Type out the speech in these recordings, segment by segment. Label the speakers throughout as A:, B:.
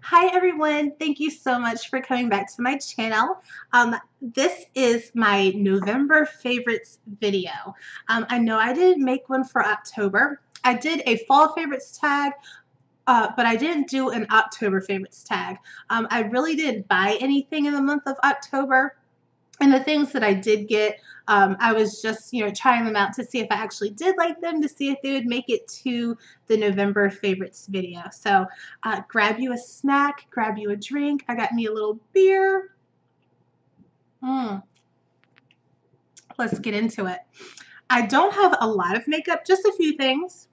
A: Hi everyone, thank you so much for coming back to my channel. This is my November favorites video. I know I didn't make one for October. I did a fall favorites tag, but I didn't do an October favorites tag. I really didn't buy anything in the month of October. And the things that I did get, I was just, trying them out to see if I actually did like them, to see if they would make it to the November favorites video. So grab you a snack, grab you a drink. I got me a little beer. Let's get into it. I don't have a lot of makeup, just a few things.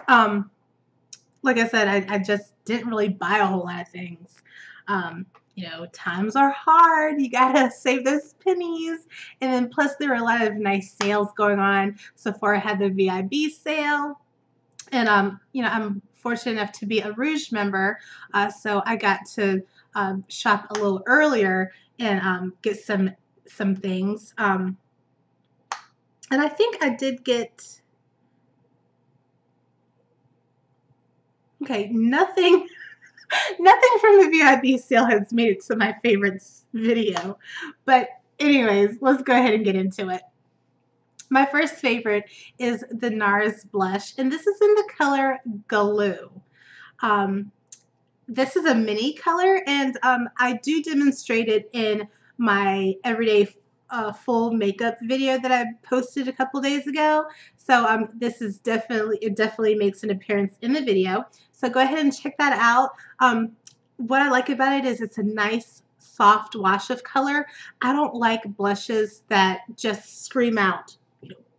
A: Like I said, I just didn't really buy a whole lot of things. Times are hard. You gotta save those pennies. And then plus there were a lot of nice sales going on. Sephora had the VIB sale. And I'm fortunate enough to be a Rouge member. So I got to shop a little earlier and get some things. And I think I did get nothing from the VIB sale has made it to my favorites video. But anyways, let's go ahead and get into it. My first favorite is the NARS blush, and this is in the color Galoo. This is a mini color, and I do demonstrate it in my everyday full makeup video that I posted a couple days ago. So this is definitely makes an appearance in the video. So go ahead and check that out. What I like about it is it's a nice soft wash of color. I don't like blushes that just scream out,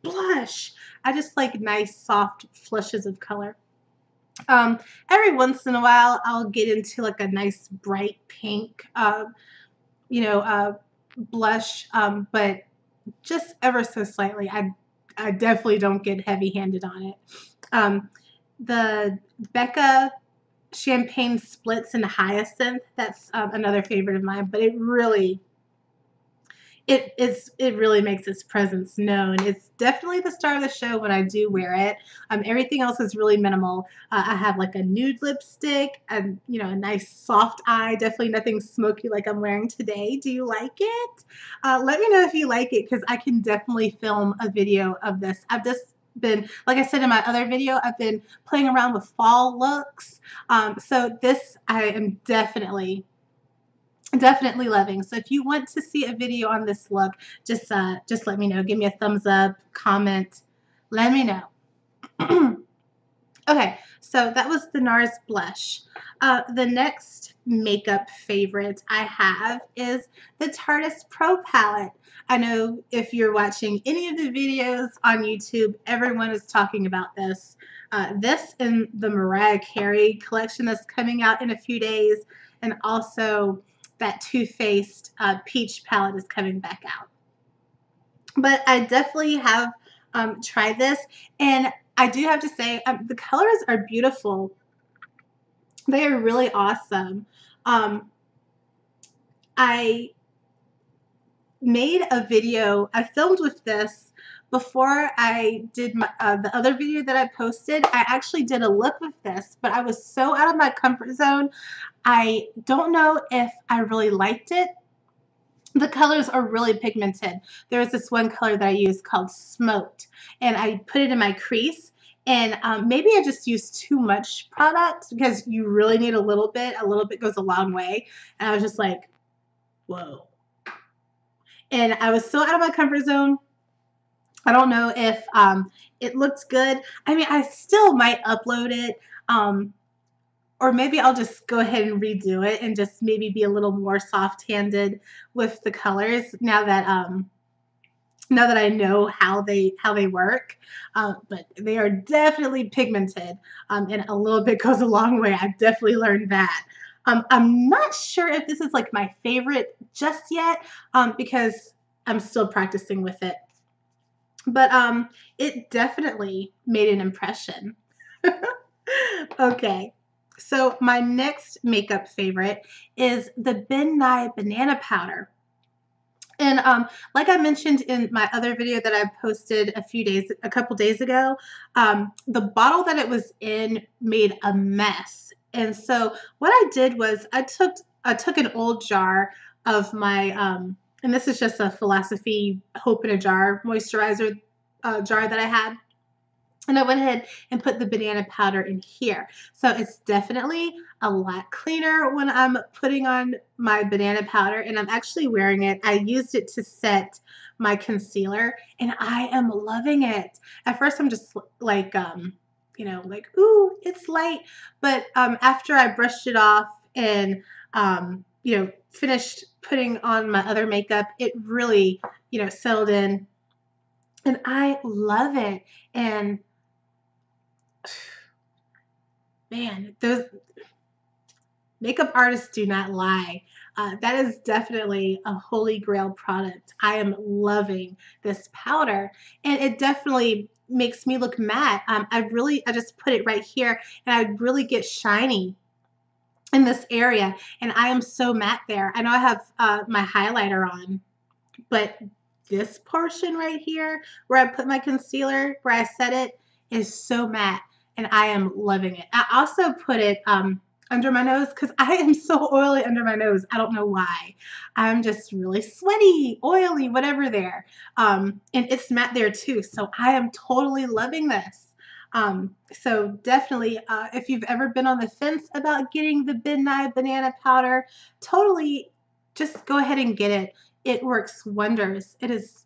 A: blush. I just like nice soft flushes of color. Every once in a while I'll get into like a nice bright pink blush, but just ever so slightly. I definitely don't get heavy-handed on it. The Becca Champagne Splits in Hyacinth, that's another favorite of mine, but it really makes its presence known. It's definitely the star of the show when I do wear it. Everything else is really minimal. I have like a nude lipstick and a nice soft eye. Definitely nothing smoky like I'm wearing today. Do you like it? Let me know if you like it, because I can definitely film a video of this. I've just been, like I said in my other video, I've been playing around with fall looks. So this I am definitely loving. So if you want to see a video on this look, just let me know. Give me a thumbs up, comment, let me know. Okay, so that was the NARS blush. The next makeup favorite I have is the Tarteist Pro palette. I know if you're watching any of the videos on YouTube, everyone is talking about this. This and the Mariah Carey collection that's coming out in a few days, and also that Too Faced peach palette is coming back out. But I definitely have tried this, and I do have to say the colors are beautiful. They are really awesome. I made a video, I filmed with this before I did the other video that I posted. I actually did a look with this, but I was so out of my comfort zone. I don't know if I really liked it. The colors are really pigmented. There's this one color that I used called Smoked, and I put it in my crease. And maybe I just used too much product, because you really need a little bit. A little bit goes a long way. And I was just like, whoa. And I was so out of my comfort zone. I don't know if it looked good. I mean, I still might upload it. Or maybe I'll just go ahead and redo it and just maybe be a little more soft-handed with the colors now that I know how they work. But they are definitely pigmented, and a little bit goes a long way. I've definitely learned that. I'm not sure if this is like my favorite just yet, because I'm still practicing with it. But it definitely made an impression. Okay. So my next makeup favorite is the Ben Nye Banana Powder. And like I mentioned in my other video that I posted a couple days ago, the bottle that it was in made a mess. And so what I did was I took an old jar of my and this is just a Philosophy Hope in a Jar moisturizer jar that I had. And I went ahead and put the banana powder in here. So it's definitely a lot cleaner when I'm putting on my banana powder, and I'm actually wearing it. I used it to set my concealer and I am loving it. At first I'm just like, like, ooh, it's light. But after I brushed it off and, finished putting on my other makeup, it really, settled in and I love it. And man, those makeup artists do not lie. That is definitely a holy grail product. I am loving this powder, and it definitely makes me look matte. I just put it right here, and I really get shiny in this area, and I am so matte there. I know I have my highlighter on, but this portion right here where I put my concealer, where I set it, is so matte, and I am loving it. I also put it under my nose because I am so oily under my nose. I don't know why. I'm just really sweaty, oily, whatever there. And it's matte there too, so I am totally loving this. So definitely, if you've ever been on the fence about getting the Midnight Banana Powder, totally just go ahead and get it. It works wonders. It's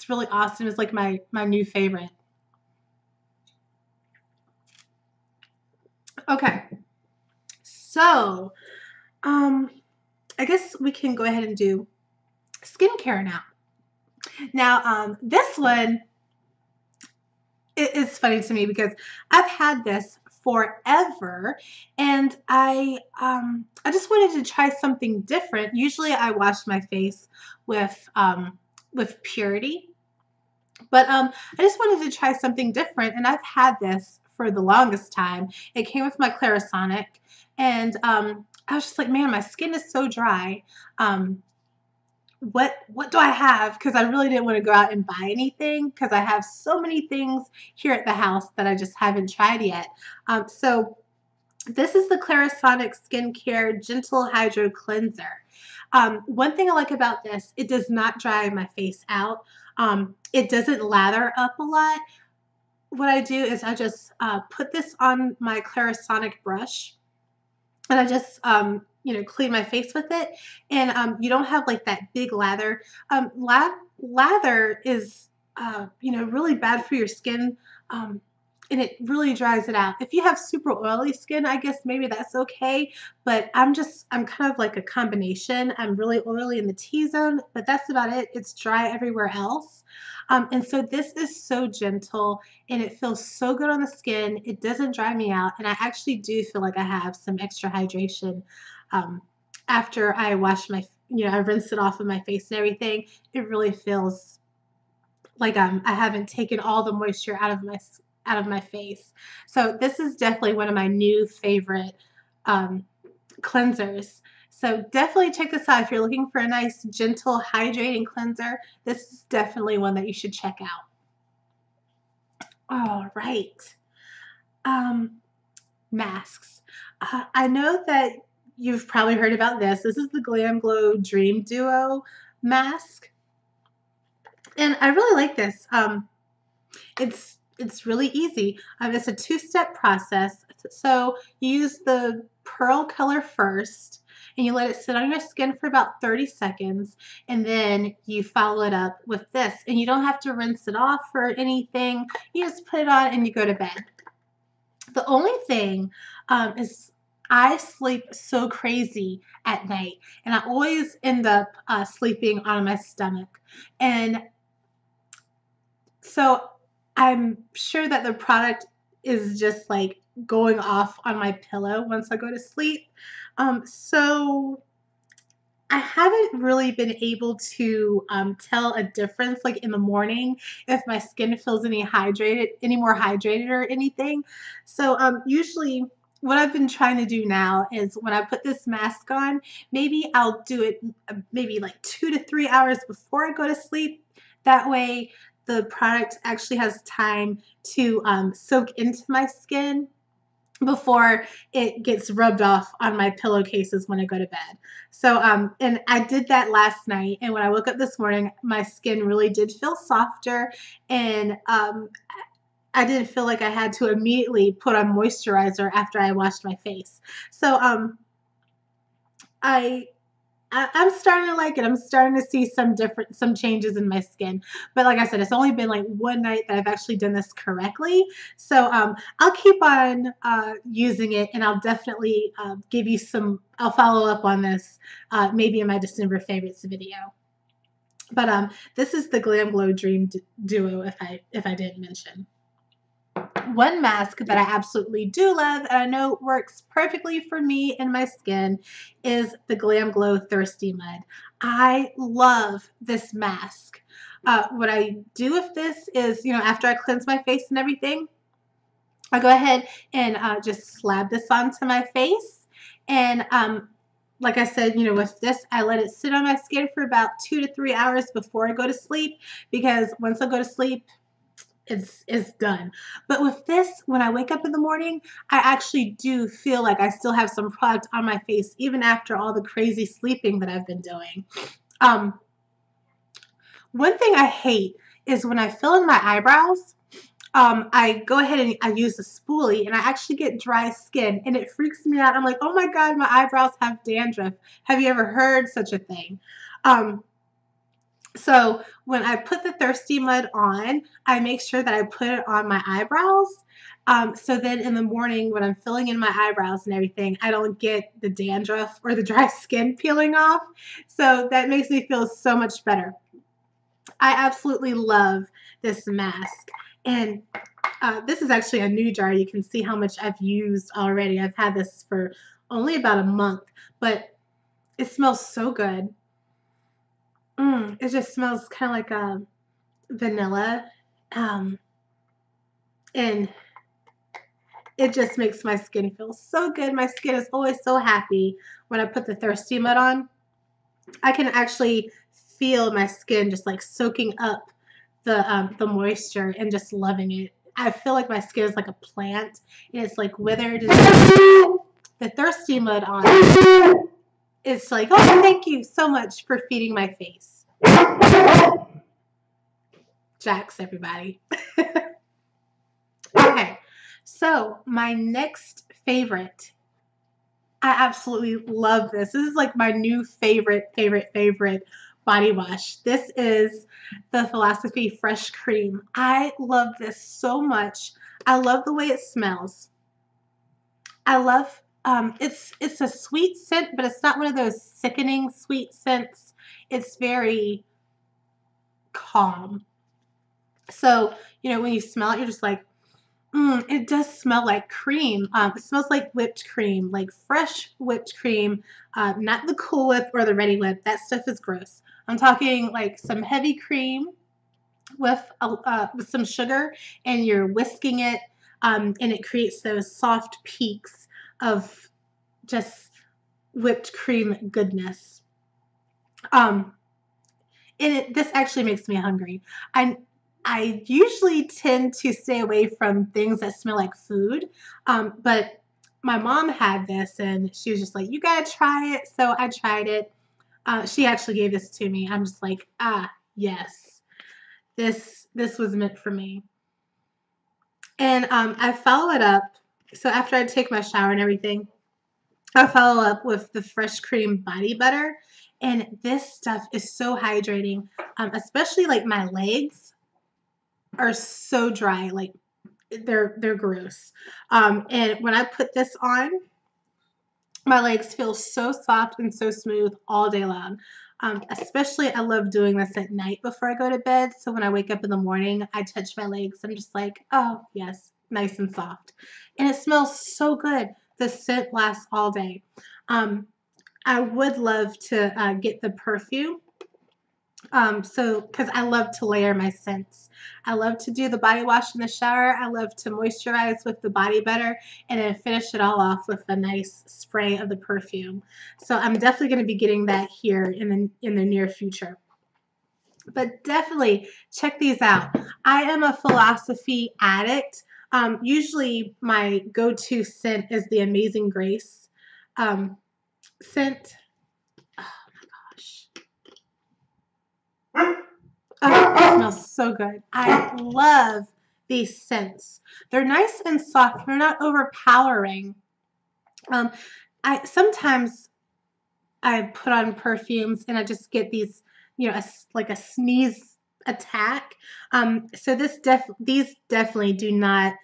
A: really awesome. It's like my new favorite. Okay. So, I guess we can go ahead and do skincare now. Now, this one is funny to me because I've had this forever, and I just wanted to try something different. Usually, I wash my face with Purity, but I just wanted to try something different, and I've had this for the longest time. It came with my Clarisonic, and I was just like, man, my skin is so dry. What do I have? Because I really didn't want to go out and buy anything because I have so many things here at the house that I just haven't tried yet. So this is the Clarisonic Skincare Gentle Hydro Cleanser. One thing I like about this, it does not dry my face out. It doesn't lather up a lot. What I do is I just put this on my Clarisonic brush, and I just clean my face with it, and you don't have like that big lather. Lather is really bad for your skin, and it really dries it out. If you have super oily skin, I guess maybe that's okay, but I'm kind of like a combination. I'm really oily in the T-zone, but that's about it. It's dry everywhere else. And so this is so gentle, and it feels so good on the skin. It doesn't dry me out, and I actually do feel like I have some extra hydration after I wash I rinse it off of my face and everything. It really feels like I haven't taken all the moisture out of my face. So this is definitely one of my new favorite cleansers. So definitely check this out. If you're looking for a nice, gentle, hydrating cleanser, this is definitely one that you should check out. All right. Masks. I know that you've probably heard about this. This is the Glam Glow Dream Duo mask. And I really like this. It's really easy. It's a two-step process. So you use the pearl color first, and you let it sit on your skin for about 30 seconds, and then you follow it up with this. And you don't have to rinse it off or anything. You just put it on and you go to bed. The only thing is I sleep so crazy at night, and I always end up sleeping on my stomach. And so I'm sure that the product is just like going off on my pillow once I go to sleep. So I haven't really been able to tell a difference like in the morning if my skin feels any more hydrated or anything. So usually what I've been trying to do now is when I put this mask on, maybe I'll do it maybe like 2 to 3 hours before I go to sleep. That way the product actually has time to soak into my skin before it gets rubbed off on my pillowcases when I go to bed. So, and I did that last night, and when I woke up this morning, my skin really did feel softer, and I didn't feel like I had to immediately put on moisturizer after I washed my face. So, I I'm starting to like it. I'm starting to see some changes in my skin. But like I said, it's only been like one night that I've actually done this correctly. So I'll keep on using it, and I'll definitely give you some. I'll follow up on this maybe in my December favorites video. But this is the Glam Glow Dream Duo. If I didn't mention. One mask that I absolutely do love and I know works perfectly for me and my skin is the Glam Glow Thirsty Mud. I love this mask. What I do with this is, after I cleanse my face and everything, I go ahead and just slab this onto my face. And like I said, with this, I let it sit on my skin for about 2 to 3 hours before I go to sleep, because once I go to sleep, it's done. But with this, when I wake up in the morning, I actually do feel like I still have some product on my face even after all the crazy sleeping that I've been doing. One thing I hate is when I fill in my eyebrows, I go ahead and I use a spoolie and I actually get dry skin, and it freaks me out. I'm like, oh my God, my eyebrows have dandruff. Have you ever heard such a thing? So when I put the Thirsty Mud on, I make sure that I put it on my eyebrows. So then in the morning when I'm filling in my eyebrows and everything, I don't get the dandruff or the dry skin peeling off. So that makes me feel so much better. I absolutely love this mask. And this is actually a new jar. You can see how much I've used already. I've had this for only about a month, but it smells so good. It just smells kind of like vanilla, and it just makes my skin feel so good. My skin is always so happy when I put the Thirsty Mud on. I can actually feel my skin just like soaking up the moisture and just loving it. I feel like my skin is like a plant, and it's like withered. The Thirsty Mud on, it's like, oh, thank you so much for feeding my face. Jax, everybody. Okay, so my next favorite, I absolutely love this. This is like my new favorite body wash. This is the Philosophy Fresh Cream. I love this so much. I love the way it smells. I love it's a sweet scent, but it's not one of those sickening sweet scents. It's very calm. So, when you smell it, you're just like, it does smell like cream. It smells like whipped cream, like fresh whipped cream, not the Cool Whip or the Ready Whip. That stuff is gross. I'm talking like some heavy cream with some sugar, and you're whisking it, and it creates those soft peaks of just whipped cream goodness. This actually makes me hungry. I usually tend to stay away from things that smell like food, but my mom had this, and she was just like, you gotta try it. So I tried it. She actually gave this to me. I'm just like, yes, this was meant for me. And I follow it up. So after I take my shower and everything, I follow up with the Fresh Cream Body Butter. And this stuff is so hydrating, especially like my legs are so dry, like they're gross. And when I put this on, my legs feel so soft and so smooth all day long. Especially I love doing this at night before I go to bed. So when I wake up in the morning, I touch my legs. I'm just like, oh yes, nice and soft. And it smells so good. The scent lasts all day. I would love to get the perfume. Because I love to layer my scents. I love to do the body wash in the shower. I love to moisturize with the body butter and then finish it all off with a nice spray of the perfume. So I'm definitely going to be getting that here in the near future. But definitely check these out. I am a Philosophy addict. Usually my go-to scent is the Amazing Grace scent. Oh my gosh. Oh, it smells so good. I love these scents. They're nice and soft. They're not overpowering. Sometimes I put on perfumes and I just get these, like a sneeze attack. So these definitely do not,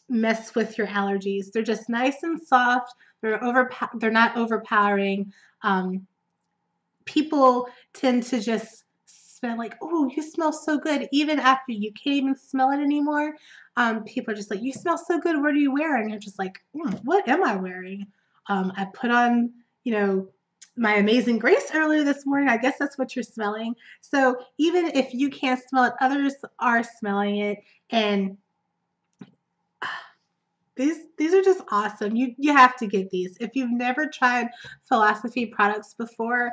A: mess with your allergies. They're just nice and soft. They're not overpowering. People tend to just smell like, oh, you smell so good, even after you can't even smell it anymore. People are just like, you smell so good. What are you wearing? I'm just like, what am I wearing? I put on, my Amazing Grace earlier this morning. I guess that's what you're smelling. So even if you can't smell it, others are smelling it, and these are just awesome. You have to get these. If you've never tried Philosophy products before,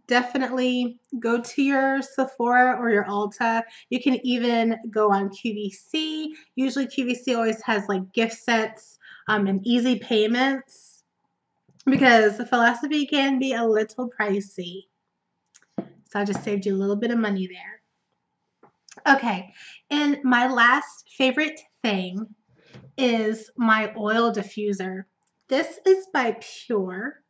A: definitely go to your Sephora or your Ulta. You can even go on QVC. Usually QVC always has like gift sets and easy payments, because the Philosophy can be a little pricey. So I just saved you a little bit of money there. Okay, and my last favorite thing is my oil diffuser. This is by Pure,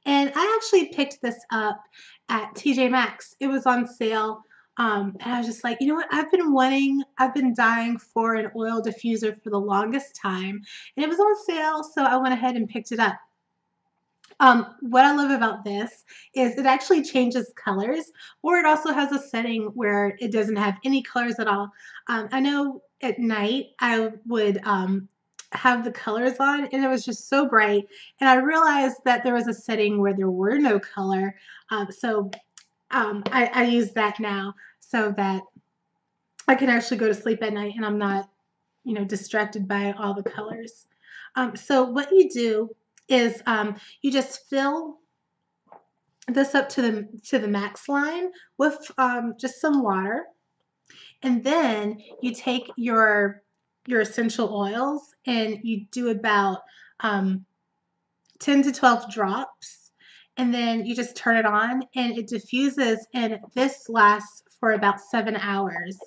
A: and I actually picked this up at TJ Maxx. It was on sale, and I was just like, you know what? I've been dying for an oil diffuser for the longest time, and it was on sale, so I went ahead and picked it up. What I love about this is it actually changes colors, or it also has a setting where it doesn't have any colors at all. I know at night I would have the colors on, and it was just so bright, and I realized that there was a setting where there were no color. I use that now so that I can actually go to sleep at night and I'm not, distracted by all the colors. So what you do is you just fill this up to the max line with just some water, and then you take your essential oils and you do about 10 to 12 drops, and then you just turn it on and it diffuses, and this lasts for about 7 hours.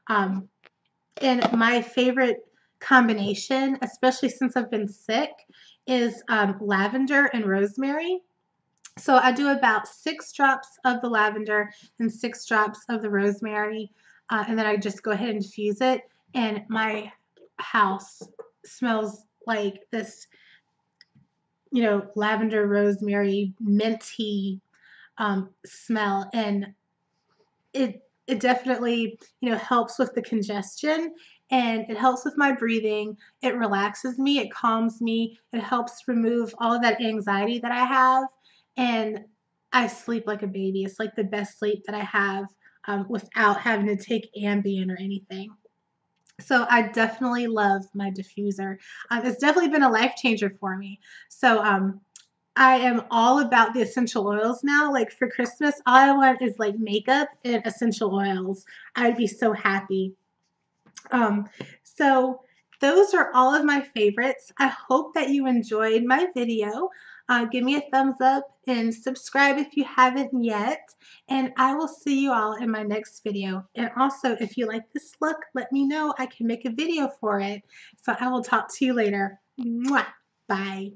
A: And my favorite combination, especially since I've been sick, is lavender and rosemary. So I do about 6 drops of the lavender and 6 drops of the rosemary, and then I just go ahead and diffuse it, and my house smells like this, lavender, rosemary, minty smell, and it definitely, helps with the congestion, and it helps with my breathing. It relaxes me, it calms me, it helps remove all of that anxiety that I have, and I sleep like a baby. It's like the best sleep that I have without having to take Ambien or anything. So I definitely love my diffuser. It's definitely been a life changer for me. So I am all about the essential oils now. Like for Christmas, all I want is like makeup and essential oils. I'd be so happy. So those are all of my favorites. I hope that you enjoyed my video. Give me a thumbs up and subscribe if you haven't yet. And I will see you all in my next video. And also, if you like this look, let me know. I can make a video for it. So I will talk to you later. Mwah. Bye.